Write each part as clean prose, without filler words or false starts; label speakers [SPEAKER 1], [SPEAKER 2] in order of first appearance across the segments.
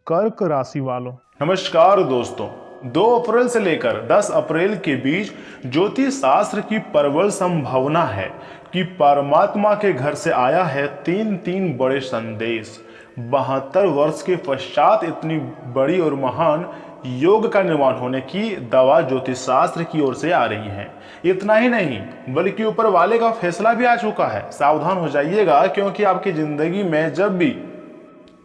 [SPEAKER 1] कर्क राशि वालों।
[SPEAKER 2] नमस्कार दोस्तों, 2 अप्रैल से लेकर 10 अप्रैल के बीच ज्योतिष शास्त्र की प्रबल संभावना है कि परमात्मा के घर से आया है तीन बड़े संदेश। 72 वर्ष के पश्चात इतनी बड़ी और महान योग का निर्माण होने की दवा ज्योतिष शास्त्र की ओर से आ रही है। इतना ही नहीं बल्कि ऊपर वाले का फैसला भी आ चुका है। सावधान हो जाइएगा, क्योंकि आपकी जिंदगी में जब भी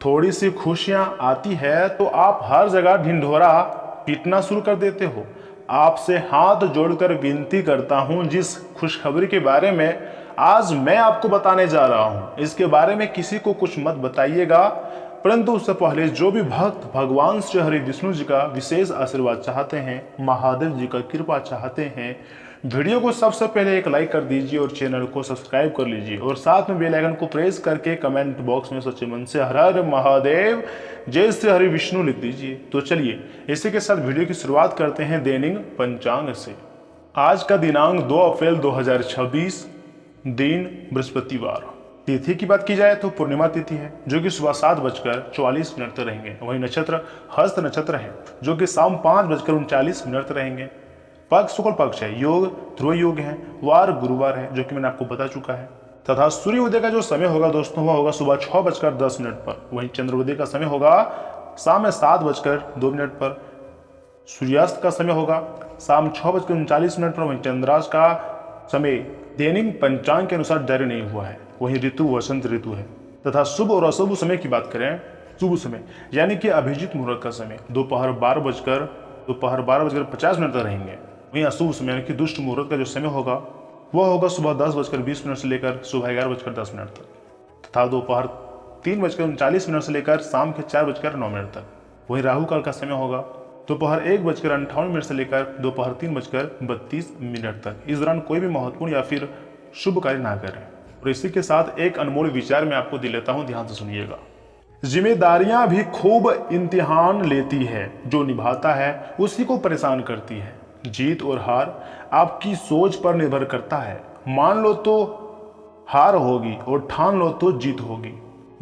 [SPEAKER 2] थोड़ी सी खुशियां आती है तो आप हर जगह ढिंढोरा पीटना शुरू कर देते हो। आपसे हाथ जोड़कर विनती करता हूं, जिस खुशखबरी के बारे में आज मैं आपको बताने जा रहा हूं, इसके बारे में किसी को कुछ मत बताइएगा। परंतु उससे पहले जो भी भक्त भगवान श्री हरि विष्णु जी का विशेष आशीर्वाद चाहते हैं, महादेव जी का कृपा चाहते हैं, वीडियो को सबसे पहले एक लाइक कर दीजिए और चैनल को सब्सक्राइब कर लीजिए और साथ में बेल आइकन को प्रेस करके कमेंट बॉक्स में सच्चे मन से हर हर महादेव जय श्री हरि विष्णु लिख दीजिए। तो चलिए इसी के साथ वीडियो की शुरुआत करते हैं दैनिक पंचांग से। आज का दिनांक 2 अप्रैल 2026, दिन बृहस्पतिवार। तिथि की बात की जाए तो पूर्णिमा तिथि है, जो कि सुबह 7:44 तक रहेंगे। वहीं नक्षत्र हस्त नक्षत्र है, जो कि शाम 5:39 रहेंगे। पक्ष शुक्ल पक्ष है, योग ध्रुव योग है, वार गुरुवार है, जो कि मैंने आपको बता चुका है। तथा सूर्योदय का जो समय होगा दोस्तों, वह होगा सुबह 6:10 पर। वहीं चंद्रोदय का समय होगा शाम में 7:02 पर। सूर्यास्त का समय होगा शाम 6:39 पर। वहीं चंद्रास्त का समय दैनिक पंचांग के अनुसार जारी नहीं हुआ है। वहीं ऋतु वसंत ऋतु है। तथा शुभ और अशुभ समय की बात करें, शुभ समय यानी कि अभिजीत मुहूर्त का समय दोपहर 12:50 तक रहेंगे। वहीं अशुभ समय यानी कि दुष्ट मुहूर्त का जो समय होगा वह होगा सुबह 10:20 से लेकर सुबह 11:10 तक, तथा दोपहर 3:39 से लेकर शाम के 4:09 तक। वहीं राहु काल का समय होगा दोपहर 1:58 से लेकर दोपहर 3:32 तक। इस दौरान कोई भी महत्वपूर्ण या फिर शुभ कार्य ना करें। और इसी के साथ एक अनमोल विचार मैं आपको दिल लेता हूं, ध्यान से सुनिएगा। जिम्मेदारियां भी खूब इम्तिहान लेती है, जो निभाता है उसी को परेशान करती है। जीत और हार आपकी सोच पर निर्भर करता है। मान लो तो हार होगी और ठान लो तो जीत होगी।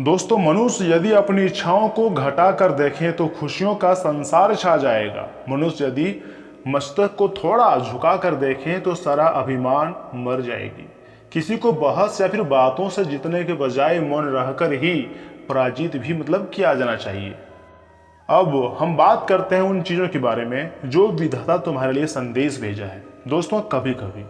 [SPEAKER 2] दोस्तों, मनुष्य यदि अपनी इच्छाओं को घटा कर देखे तो खुशियों का संसार छा जाएगा। मनुष्य यदि मस्तक को थोड़ा झुका कर देखे तो सारा अभिमान मर जाएगी। किसी को बहस या फिर बातों से जीतने के बजाय मौन रहकर ही पराजित भी किया जाना चाहिए। अब हम बात करते हैं उन चीज़ों के बारे में जो विधाता तुम्हारे लिए संदेश भेजा है। दोस्तों, कभी कभी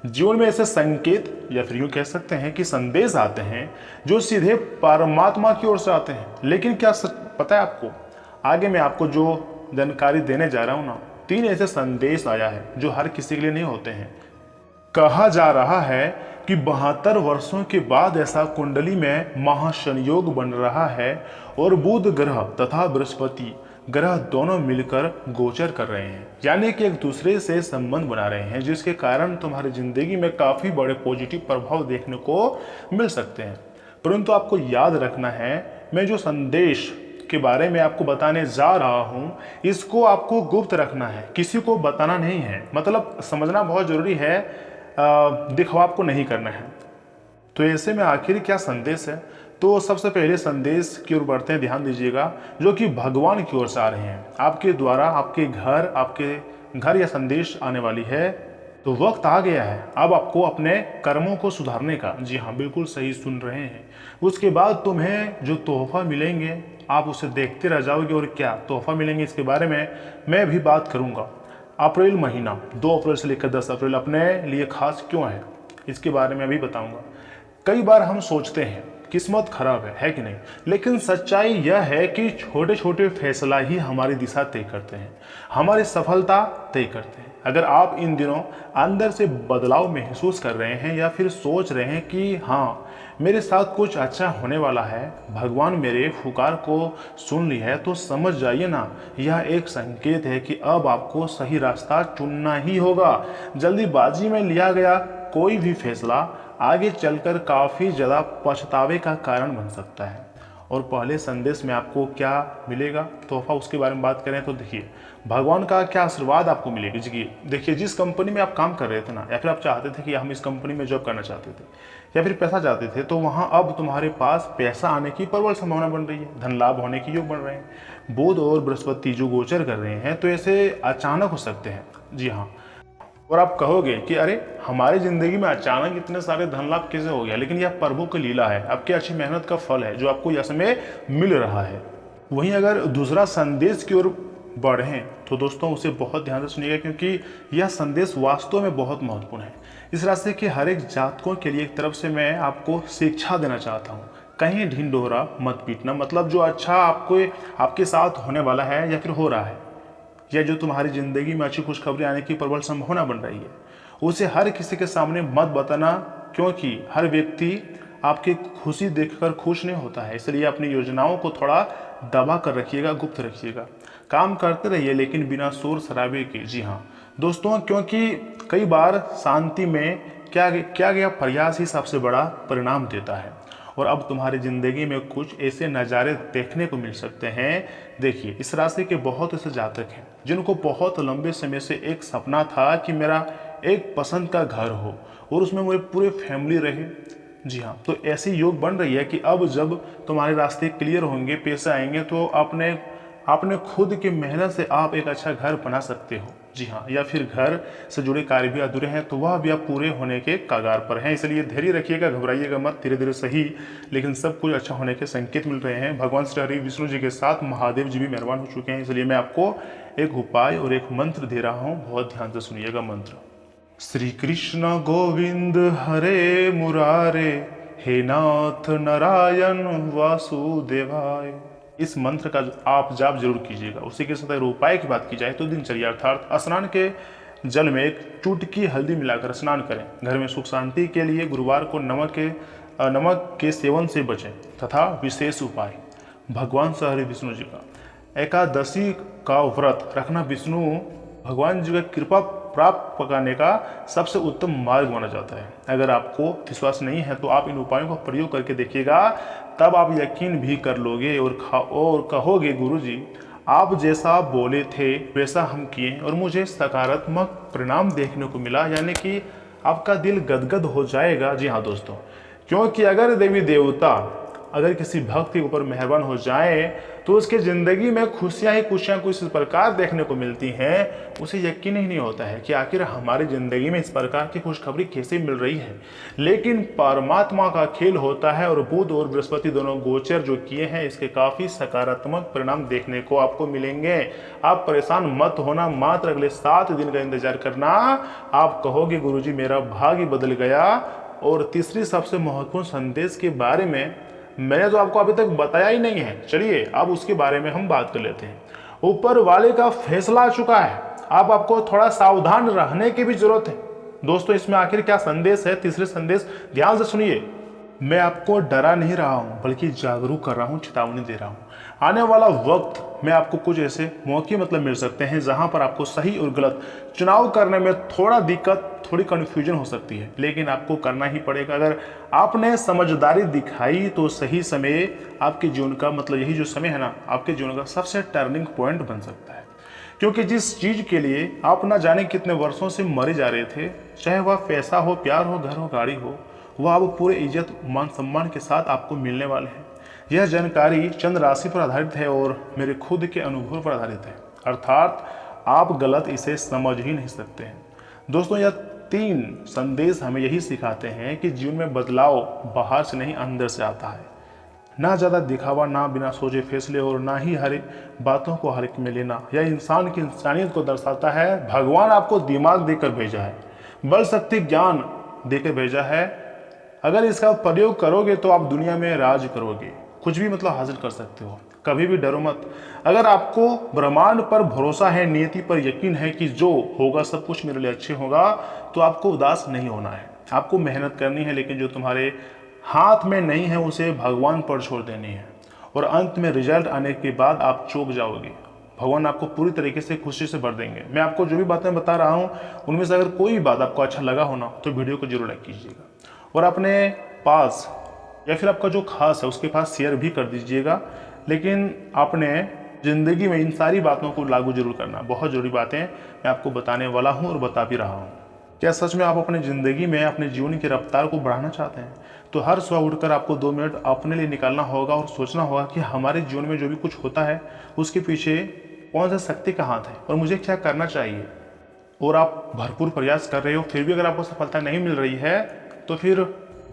[SPEAKER 2] जीवन में ऐसे संकेत या फिर यूँ कह सकते हैं कि संदेश आते हैं जो सीधे परमात्मा की ओर से आते हैं। लेकिन क्या पता है आपको, आगे मैं आपको जो जानकारी देने जा रहा हूँ ना, 3 ऐसे संदेश आया है जो हर किसी के लिए नहीं होते हैं। कहा जा रहा है कि 72 वर्षों के बाद ऐसा कुंडली में महासंयोग बन रहा है और बुध ग्रह तथा बृहस्पति ग्रह दोनों मिलकर गोचर कर रहे हैं, यानी कि एक दूसरे से संबंध बना रहे हैं, जिसके कारण तुम्हारी जिंदगी में काफी बड़े पॉजिटिव प्रभाव देखने को मिल सकते हैं। परंतु आपको याद रखना है, मैं जो संदेश के बारे में आपको बताने जा रहा हूं, इसको आपको गुप्त रखना है, किसी को बताना नहीं है। समझना बहुत जरूरी है, दिखावा आपको नहीं करना है। तो ऐसे में आखिर क्या संदेश है, तो सबसे पहले संदेश की ओर बढ़ते हैं। ध्यान दीजिएगा, जो कि भगवान की ओर से आ रहे हैं आपके द्वारा, आपके घर या संदेश आने वाली है। तो वक्त आ गया है अब आपको अपने कर्मों को सुधारने का। जी हाँ, बिल्कुल सही सुन रहे हैं। उसके बाद तुम्हें जो तोहफा मिलेंगे आप उसे देखते रह जाओगे, और क्या तोहफा मिलेंगे इसके बारे में मैं भी बात करूंगा। अप्रैल महीना 2 अप्रैल से लेकर 10 अप्रैल अपने लिए खास क्यों है, इसके बारे में अभी बताऊंगा। कई बार हम सोचते हैं किस्मत खराब है कि नहीं, लेकिन सच्चाई यह है कि छोटे छोटे फैसला ही हमारी दिशा तय करते हैं, हमारी सफलता तय करते हैं। अगर आप इन दिनों अंदर से बदलाव महसूस कर रहे हैं या फिर सोच रहे हैं कि हाँ मेरे साथ कुछ अच्छा होने वाला है, भगवान मेरे पुकार को सुन ली है, तो समझ जाइए ना, यह एक संकेत है कि अब आपको सही रास्ता चुनना ही होगा। जल्दीबाजी में लिया गया कोई भी फैसला आगे चलकर काफ़ी ज़्यादा पछतावे का कारण बन सकता है। और पहले संदेश में आपको क्या मिलेगा, तोहफा, उसके बारे में बात करें तो देखिए भगवान का क्या आशीर्वाद आपको मिलेगी जी। देखिए जिस कंपनी में आप काम कर रहे थे ना, या फिर आप चाहते थे कि हम इस कंपनी में जॉब करना चाहते थे या फिर पैसा चाहते थे, तो वहाँ अब तुम्हारे पास पैसा आने की प्रबल संभावना बन रही है, धन लाभ होने की योग बन रहे हैं। बुध और बृहस्पति जो गोचर कर रहे हैं तो ऐसे अचानक हो सकते हैं, जी हाँ। और आप कहोगे कि अरे हमारी जिंदगी में अचानक इतने सारे धन लाभ कैसे हो गया, लेकिन यह प्रभु की लीला है, आपकी अच्छी मेहनत का फल है जो आपको यह समय मिल रहा है। वहीं अगर दूसरा संदेश की ओर बढ़ें तो दोस्तों उसे बहुत ध्यान से सुनिएगा, क्योंकि यह संदेश वास्तव में बहुत महत्वपूर्ण है। इस राशि के हर एक जातकों के लिए एक तरफ से मैं आपको शिक्षा देना चाहता हूँ, कहीं ढिंढोरा मत पीटना। मतलब जो अच्छा आपके साथ होने वाला है या फिर हो रहा है, या जो तुम्हारी ज़िंदगी में अच्छी खुशखबरी आने की प्रबल संभावना बन रही है, उसे हर किसी के सामने मत बताना, क्योंकि हर व्यक्ति आपकी खुशी देखकर खुश नहीं होता है। इसलिए अपनी योजनाओं को थोड़ा दबा कर रखिएगा, गुप्त रखिएगा। काम करते रहिए लेकिन बिना शोर शराबे के, जी हाँ दोस्तों, क्योंकि कई बार शांति में क्या गया प्रयास ही सबसे बड़ा परिणाम देता है। और अब तुम्हारी ज़िंदगी में कुछ ऐसे नज़ारे देखने को मिल सकते हैं। देखिए इस राशि के बहुत ऐसे जातक हैं जिनको बहुत लंबे समय से एक सपना था कि मेरा एक पसंद का घर हो और उसमें मेरे पूरे फैमिली रहे, जी हाँ। तो ऐसी योग बन रही है कि अब जब तुम्हारे रास्ते क्लियर होंगे, पैसे आएंगे, तो अपने खुद की मेहनत से आप एक अच्छा घर बना सकते हो, जी हाँ। या फिर घर से जुड़े कार्य भी अधूरे हैं तो वह भी आप पूरे होने के कगार पर हैं। इसलिए धैर्य रखिएगा, घबराइएगा मत, धीरे धीरे सही, लेकिन सब कुछ अच्छा होने के संकेत मिल रहे हैं। भगवान श्री हरि विष्णु जी के साथ महादेव जी भी मेहरबान हो चुके हैं। इसलिए मैं आपको एक उपाय और एक मंत्र दे रहा हूँ, बहुत ध्यान से सुनिएगा। मंत्र: श्री कृष्ण गोविंद हरे मुरारे, हे नाथ नारायण वासुदेवाय। इस मंत्र का आप जाप जरूर कीजिएगा। उसी के साथ अगर उपाय की बात की जाए तो दिनचर्या अर्थात स्नान के जल में एक चुटकी हल्दी मिलाकर स्नान करें। घर में सुख शांति के लिए गुरुवार को नमक के सेवन से बचें। तथा विशेष उपाय: भगवान श्री हरि विष्णु जी का एकादशी का व्रत रखना विष्णु भगवान जी का कृपा प्राप्त पकाने का सबसे उत्तम मार्ग माना जाता है। अगर आपको विश्वास नहीं है तो आप इन उपायों का प्रयोग करके देखिएगा, तब आप यकीन भी कर लोगे और कहोगे गुरुजी आप जैसा बोले थे वैसा हम किए और मुझे सकारात्मक परिणाम देखने को मिला। यानी कि आपका दिल गदगद हो जाएगा, जी हाँ दोस्तों। क्योंकि अगर देवी देवता अगर किसी भक्त के ऊपर मेहरबान हो जाए तो उसके ज़िंदगी में खुशियाँ ही खुशियाँ कुछ इस प्रकार देखने को मिलती हैं, उसे यकीन ही नहीं होता है कि आखिर हमारी ज़िंदगी में इस प्रकार की खुशखबरी कैसे मिल रही है। लेकिन परमात्मा का खेल होता है और बुध और बृहस्पति दोनों गोचर जो किए हैं इसके काफ़ी सकारात्मक परिणाम देखने को आपको मिलेंगे। आप परेशान मत होना, मात्र अगले 7 दिन का इंतजार करना। आप कहोगे गुरुजी मेरा भाग्य बदल गया। और तीसरी सबसे महत्वपूर्ण संदेश के बारे में मैंने तो आपको अभी तक बताया ही नहीं है, चलिए अब उसके बारे में हम बात कर लेते हैं। ऊपर वाले का फैसला आ चुका है, अब आपको थोड़ा सावधान रहने की भी जरूरत है। दोस्तों इसमें आखिर क्या संदेश है, तीसरे संदेश ध्यान से सुनिए। मैं आपको डरा नहीं रहा हूँ बल्कि जागरूक कर रहा हूँ, चेतावनी दे रहा हूँ। आने वाला वक्त में आपको कुछ ऐसे मौके मिल सकते हैं जहाँ पर आपको सही और गलत चुनाव करने में थोड़ा दिक्कत, थोड़ी कन्फ्यूजन हो सकती है, लेकिन आपको करना ही पड़ेगा। अगर आपने समझदारी दिखाई तो सही समय आपके जीवन का यही जो समय है ना, आपके जीवन का सबसे टर्निंग पॉइंट बन सकता है। क्योंकि जिस चीज़ के लिए आप ना जाने कितने वर्षों से मरे जा रहे थे, चाहे वह पैसा हो, प्यार हो, घर हो, गाड़ी हो, वह अब पूरे इज्जत मान सम्मान के साथ आपको मिलने वाले हैं। यह जानकारी चंद राशि पर आधारित है और मेरे खुद के अनुभव पर आधारित है, अर्थात आप गलत इसे समझ ही नहीं सकते हैं। दोस्तों यह 3 संदेश हमें यही सिखाते हैं कि जीवन में बदलाव बाहर से नहीं अंदर से आता है। ना ज़्यादा दिखावा, ना बिना सोचे फैसले और ना ही हर बातों को हल्के में लेना। यह इंसान की इंसानियत को दर्शाता है। भगवान आपको दिमाग देकर भेजा है, बल शक्ति ज्ञान देकर भेजा है। अगर इसका प्रयोग करोगे तो आप दुनिया में राज करोगे, कुछ भी हासिल कर सकते हो। कभी भी डरो मत। अगर आपको ब्रह्मांड पर भरोसा है, नियति पर यकीन है कि जो होगा सब कुछ मेरे लिए अच्छे होगा, तो आपको उदास नहीं होना है। आपको मेहनत करनी है, लेकिन जो तुम्हारे हाथ में नहीं है उसे भगवान पर छोड़ देनी है। और अंत में रिजल्ट आने के बाद आप चौंक जाओगे। भगवान आपको पूरी तरीके से खुशी से भर देंगे। मैं आपको जो भी बातें बता रहा हूँ उनमें से अगर कोई बात आपको अच्छा लगा हो ना, तो वीडियो को जरूर लाइक कीजिएगा और अपने पास या फिर आपका जो खास है उसके पास शेयर भी कर दीजिएगा। लेकिन आपने ज़िंदगी में इन सारी बातों को लागू जरूर करना। बहुत ज़रूरी बातें मैं आपको बताने वाला हूँ और बता भी रहा हूँ। क्या सच में आप अपनी ज़िंदगी में अपने जीवन की रफ्तार को बढ़ाना चाहते हैं? तो हर सुबह उठकर आपको 2 मिनट अपने लिए निकालना होगा और सोचना होगा कि हमारे जीवन में जो भी कुछ होता है उसके पीछे कौन सा शक्ति का हाथ है और मुझे क्या करना चाहिए। और आप भरपूर प्रयास कर रहे हो फिर भी अगर आपको सफलता नहीं मिल रही है तो फिर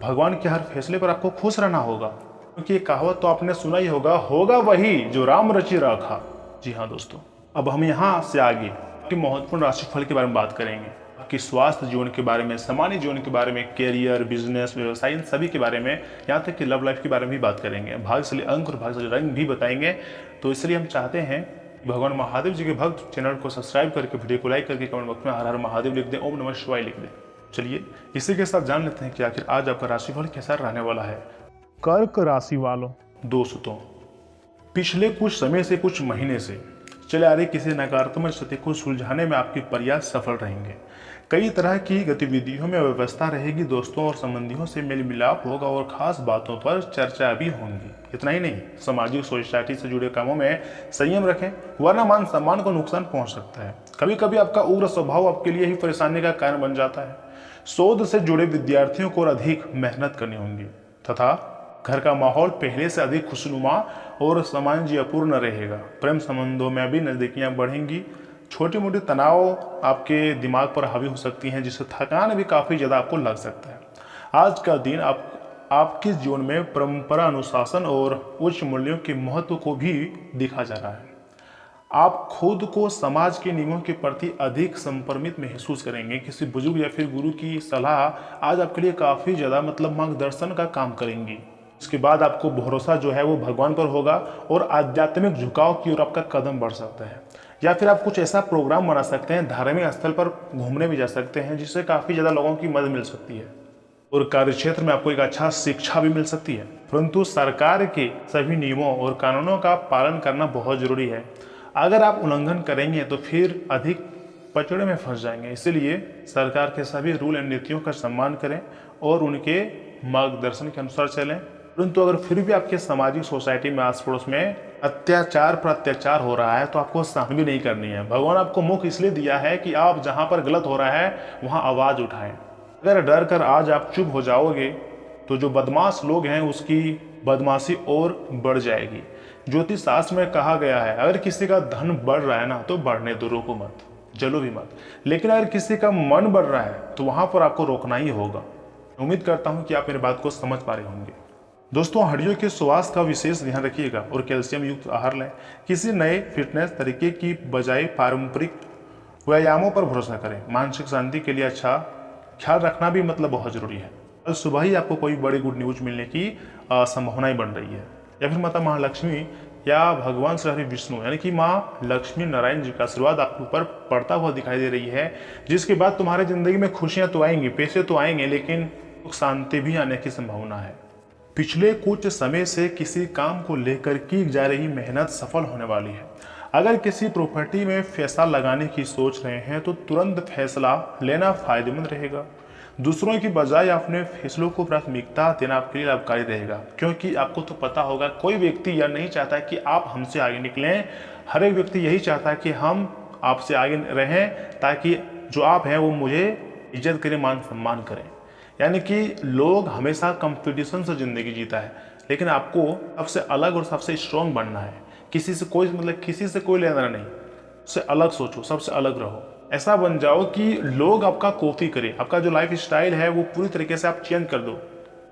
[SPEAKER 2] भगवान के हर फैसले पर आपको खुश रहना होगा, क्योंकि ये कहावत तो आपने सुना ही होगा वही जो राम रचि रखा। जी हाँ दोस्तों, अब हम यहाँ से आगे आपके महत्वपूर्ण राशिफल के बारे में बात करेंगे, आपकी स्वास्थ्य जीवन के बारे में, सामान्य जीवन के बारे में, कैरियर, बिजनेस, व्यवसाय, इन सभी के बारे में, यहाँ तक कि लव लाइफ के बारे में भी बात करेंगे। भाग्यशाली अंक और भाग्यशाली रंग भी बताएंगे। तो इसलिए हम चाहते हैं भगवान महादेव जी के भक्त चैनल को सब्सक्राइब करके, वीडियो को लाइक करके, कमेंट बॉक्स में हर हर महादेव लिख दें, ओम नमः शिवाय लिख दें। चलिए इसी के साथ जान लेते हैं कि आखिर आज आपका राशिफल कैसा रहने वाला है। कर्क राशि वालों, दोस्तों पिछले कुछ समय से, कुछ महीने से चले आ रही किसी नकारात्मक स्थिति को सुलझाने में आपके प्रयास सफल रहेंगे। कई तरह की गतिविधियों में व्यवस्था रहेगी, दोस्तों और संबंधियों से मेल मिलाप होगा और खास बातों पर चर्चा भी होंगी। इतना ही नहीं, सामाजिक सोसाइटी से जुड़े कामों में संयम रखें, वरना मान सम्मान को नुकसान पहुंच सकता है। कभी कभी आपका उग्र स्वभाव आपके लिए ही परेशानी का कारण बन जाता है। शोध से जुड़े विद्यार्थियों को अधिक मेहनत करनी होगी तथा घर का माहौल पहले से अधिक खुशनुमा और सामंजस्यपूर्ण रहेगा। प्रेम संबंधों में भी नजदीकियां बढ़ेंगी। छोटी मोटी तनाव आपके दिमाग पर हावी हो सकती हैं, जिससे थकान भी काफ़ी ज़्यादा आपको लग सकता है। आज का दिन आपके जीवन में परंपरा, अनुशासन और उच्च मूल्यों के महत्व को भी दिखा जा रहा है। आप खुद को समाज के नियमों के प्रति अधिक संप्रमित महसूस करेंगे। किसी बुजुर्ग या फिर गुरु की सलाह आज आपके लिए काफ़ी ज़्यादा मार्गदर्शन का काम करेंगी। इसके बाद आपको भरोसा जो है वो भगवान पर होगा और आध्यात्मिक झुकाव की ओर आपका कदम बढ़ सकता है। या फिर आप कुछ ऐसा प्रोग्राम बना सकते हैं, धार्मिक स्थल पर घूमने भी जा सकते हैं, जिससे काफ़ी ज़्यादा लोगों की मदद मिल सकती है और कार्यक्षेत्र में आपको एक अच्छा शिक्षा भी मिल सकती है। परंतु सरकार के सभी नियमों और कानूनों का पालन करना बहुत ज़रूरी है। अगर आप उल्लंघन करेंगे तो फिर अधिक पचड़े में फंस जाएंगे। इसलिए सरकार के सभी रूल एंड नीतियों का सम्मान करें और उनके मार्गदर्शन के अनुसार चलें। परंतु अगर फिर भी आपके सामाजिक सोसाइटी में, आस पड़ोस में अत्याचार पर अत्याचार हो रहा है तो आपको सहन भी नहीं करनी है। भगवान आपको मुख इसलिए दिया है कि आप जहाँ पर गलत हो रहा है वहाँ आवाज़ उठाएं। अगर डर कर आज आप चुप हो जाओगे तो जो बदमाश लोग हैं उसकी बदमाशी और बढ़ जाएगी। ज्योतिष शास्त्र में कहा गया है, अगर किसी का धन बढ़ रहा है ना तो बढ़ने दो, रोको मत, जलो भी मत। लेकिन अगर किसी का मन बढ़ रहा है तो वहाँ पर आपको रोकना ही होगा। उम्मीद करता हूँ कि आप मेरी बात को समझ पा रहे होंगे। दोस्तों हड्डियों के स्वास्थ्य का विशेष ध्यान रखिएगा और कैल्शियम युक्त आहार लें। किसी नए फिटनेस तरीके की बजाय पारंपरिक व्यायामों पर भरोसा करें। मानसिक शांति के लिए अच्छा ख्याल रखना भी बहुत ज़रूरी है। कल सुबह ही आपको कोई बड़ी गुड न्यूज मिलने की संभावना बन रही है, या फिर माता महालक्ष्मी या भगवान श्री विष्णु यानी कि माँ लक्ष्मी नारायण जी का आशीर्वाद आपके ऊपर पड़ता हुआ दिखाई दे रही है, जिसके बाद तुम्हारे जिंदगी में खुशियाँ तो आएंगी, पैसे तो आएंगे, लेकिन शांति भी आने की संभावना है। पिछले कुछ समय से किसी काम को लेकर की जा रही मेहनत सफल होने वाली है। अगर किसी प्रॉपर्टी में पैसा लगाने की सोच रहे हैं तो तुरंत फैसला लेना फायदेमंद रहेगा। दूसरों की बजाय अपने फैसलों को प्राथमिकता देना आपके लिए लाभकारी रहेगा, क्योंकि आपको तो पता होगा कोई व्यक्ति यह नहीं चाहता कि आप हमसे आगे निकलें। हर एक व्यक्ति यही चाहता है कि हम आपसे आगे रहें, ताकि जो आप हैं वो मुझे इज्जत करें, मान सम्मान करें। यानी कि लोग हमेशा कंपटीशन से ज़िंदगी जीता है, लेकिन आपको सबसे अलग और सबसे स्ट्रॉन्ग बनना है। किसी से कोई लेना नहीं, उससे अलग सोचो, सबसे अलग रहो। ऐसा बन जाओ कि लोग आपका कॉपी करें। आपका जो लाइफ स्टाइल है वो पूरी तरीके से आप चेंज कर दो,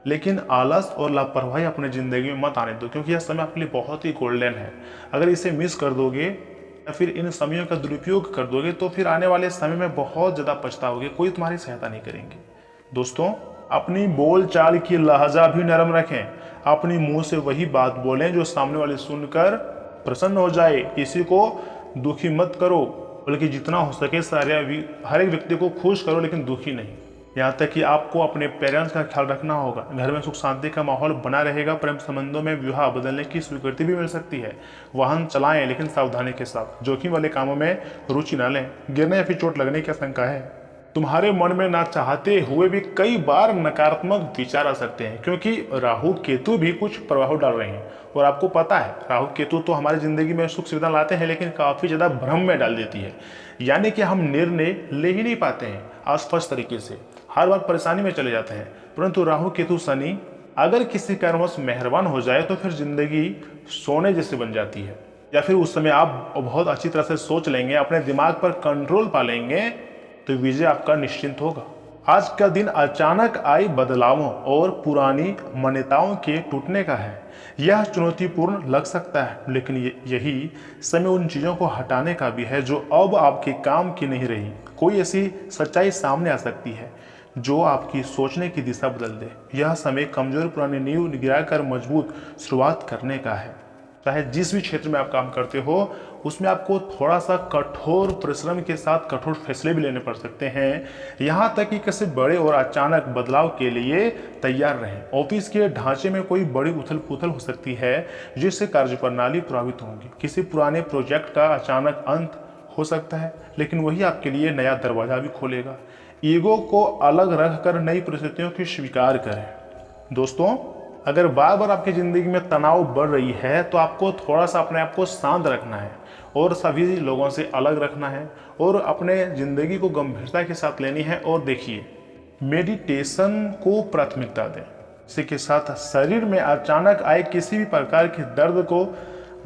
[SPEAKER 2] लेकिन आलस और लापरवाही अपने ज़िंदगी में मत आने दो, क्योंकि यह समय आपके लिए बहुत ही गोल्डन है। अगर इसे मिस कर दोगे या फिर इन समयों का दुरुपयोग कर दोगे तो फिर आने वाले समय में बहुत ज़्यादा पछताओगे, कोई तुम्हारी सहायता नहीं करेंगे। दोस्तों अपनी बोल चाल की लहजा भी नरम रखें। अपनी मुंह से वही बात बोलें जो सामने वाले सुनकर प्रसन्न हो जाए। किसी को दुखी मत करो, बल्कि जितना हो सके हर एक व्यक्ति को खुश करो, लेकिन दुखी नहीं। यहाँ तक कि आपको अपने पेरेंट्स का ख्याल रखना होगा। घर में सुख शांति का माहौल बना रहेगा। प्रेम संबंधों में विवाह बदलने की स्वीकृति भी मिल सकती है। वाहन चलाएं, लेकिन सावधानी के साथ। जोखिम वाले कामों में रुचि न लें। गिरने या फिर चोट लगने की आशंका है। तुम्हारे मन में ना चाहते हुए भी कई बार नकारात्मक विचार आ सकते हैं, क्योंकि राहु केतु भी कुछ प्रभाव डाल रहे हैं। और आपको पता है राहु केतु तो हमारी ज़िंदगी में सुख सुविधा लाते हैं, लेकिन काफ़ी ज़्यादा भ्रम में डाल देती है। यानी कि हम निर्णय ले ही नहीं पाते हैं अस्पष्ट तरीके से, हर बार परेशानी में चले जाते हैं। परंतु राहु केतु शनि अगर किसी कारणवश मेहरबान हो जाए तो फिर ज़िंदगी सोने जैसी बन जाती है। या फिर उस समय आप बहुत अच्छी तरह से सोच लेंगे, अपने दिमाग पर कंट्रोल पा लेंगे, तो विजय आपका निश्चिंत होगा। आज का दिन अचानक आई बदलावों और पुरानी मान्यताओं के टूटने का है। यह चुनौतीपूर्ण लग सकता है, लेकिन यही समय उन चीज़ों को हटाने का भी है जो अब आपके काम की नहीं रही। कोई ऐसी सच्चाई सामने आ सकती है जो आपकी सोचने की दिशा बदल दे। यह समय कमजोर पुरानी नींव गिराकर मजबूत शुरुआत करने का है। चाहे जिस भी क्षेत्र में आप काम करते हो उसमें आपको थोड़ा सा कठोर परिश्रम के साथ कठोर फैसले भी लेने पड़ सकते हैं, यहाँ तक कि किसी बड़े और अचानक बदलाव के लिए तैयार रहें। ऑफिस के ढांचे में कोई बड़ी उथल पुथल हो सकती है जिससे कार्यप्रणाली प्रभावित होंगी। किसी पुराने प्रोजेक्ट का अचानक अंत हो सकता है, लेकिन वही आपके लिए नया दरवाजा भी खोलेगा। ईगो को अलग रखकर नई परिस्थितियों की स्वीकार करें। दोस्तों, अगर बार बार आपकी ज़िंदगी में तनाव बढ़ रही है तो आपको थोड़ा सा अपने आप को शांत रखना है और सभी लोगों से अलग रखना है और अपने ज़िंदगी को गंभीरता के साथ लेनी है। और देखिए, मेडिटेशन को प्राथमिकता दें। इसी के साथ शरीर में अचानक आए किसी भी प्रकार के दर्द को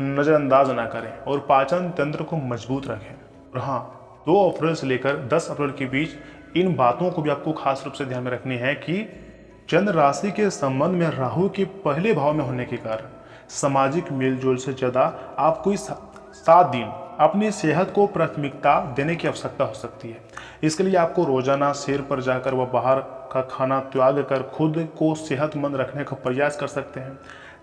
[SPEAKER 2] नज़रअंदाज ना करें और पाचन तंत्र को मजबूत रखें। और हाँ, 2 अप्रैल से लेकर 10 अप्रैल के बीच इन बातों को भी आपको खास रूप से ध्यान में रखनी है कि चंद्र राशि के संबंध में राहु के पहले भाव में होने के कारण सामाजिक मेलजोल से ज़्यादा आपको इस 7 दिन अपनी सेहत को प्राथमिकता देने की आवश्यकता हो सकती है। इसके लिए आपको रोजाना सैर पर जाकर व बाहर का खाना त्याग कर खुद को सेहतमंद रखने का प्रयास कर सकते हैं।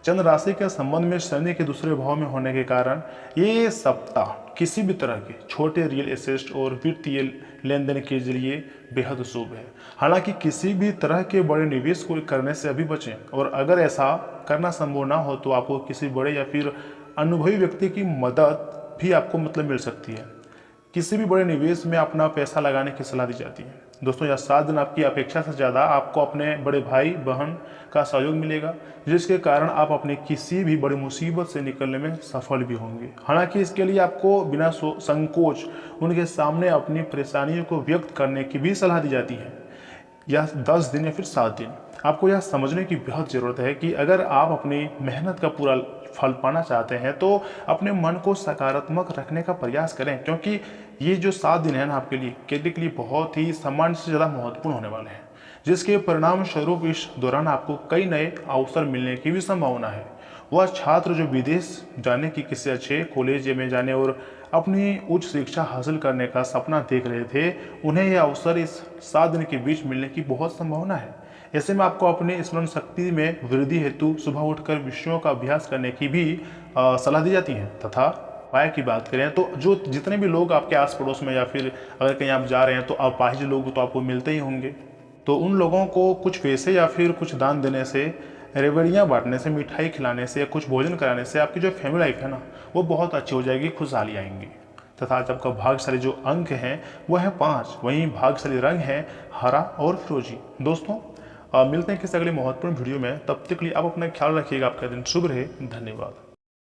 [SPEAKER 2] चंद्र राशि के संबंध में शनि के दूसरे भाव में होने के कारण ये सप्ताह किसी भी तरह के छोटे रियल एस्टेट और वित्तीय लेन देन के लिए बेहद शुभ है। हालांकि किसी भी तरह के बड़े निवेश को करने से अभी बचें, और अगर ऐसा करना संभव ना हो तो आपको किसी बड़े या फिर अनुभवी व्यक्ति की मदद भी आपको मिल सकती है। किसी भी बड़े निवेश में अपना पैसा लगाने की सलाह दी जाती है। दोस्तों, यह 7 दिन आपकी अपेक्षा से ज़्यादा आपको अपने बड़े भाई बहन का सहयोग मिलेगा, जिसके कारण आप अपने किसी भी बड़ी मुसीबत से निकलने में सफल भी होंगे। हालांकि इसके लिए आपको बिना संकोच उनके सामने अपनी परेशानियों को व्यक्त करने की भी सलाह दी जाती है। यह 10 दिन या फिर 7 दिन आपको यह समझने की बहुत ज़रूरत है कि अगर आप अपनी मेहनत का पूरा फल पाना चाहते हैं तो अपने मन को सकारात्मक रखने का प्रयास करें, क्योंकि ये जो 7 दिन है ना आपके लिए केतु के लिए बहुत ही सामान्य से ज़्यादा महत्वपूर्ण होने वाले हैं, जिसके परिणाम स्वरूप इस दौरान आपको कई नए अवसर मिलने की भी संभावना है। वह छात्र जो विदेश जाने की किसी अच्छे कॉलेज में जाने और अपनी उच्च शिक्षा हासिल करने का सपना देख रहे थे, उन्हें यह अवसर इस 7 दिन के बीच मिलने की बहुत संभावना है। ऐसे में आपको अपनी स्मरण शक्ति में वृद्धि हेतु सुबह उठकर विषयों का अभ्यास करने की भी सलाह दी जाती है। तथा उपाय की बात करें तो जो जितने भी लोग आपके आस पड़ोस में या फिर अगर कहीं आप जा रहे हैं तो अपाहिज लोग तो आपको मिलते ही होंगे, तो उन लोगों को कुछ पैसे या फिर कुछ दान देने से, रेवड़ियाँ बांटने से, मिठाई खिलाने से या कुछ भोजन कराने से आपकी जो फैमिली लाइफ है ना वो बहुत अच्छी हो जाएगी, खुशहाली आएंगी। तथा आज आपका भाग्यशाली जो अंक है वह है 5, वहीं भाग्यशाली रंग है हरा और फिरोजी। दोस्तों, मिलते हैं किसी अगले महत्वपूर्ण वीडियो में, तब तक के लिए आप अपना ख्याल रखिएगा। आपका दिन शुभ रहे। धन्यवाद।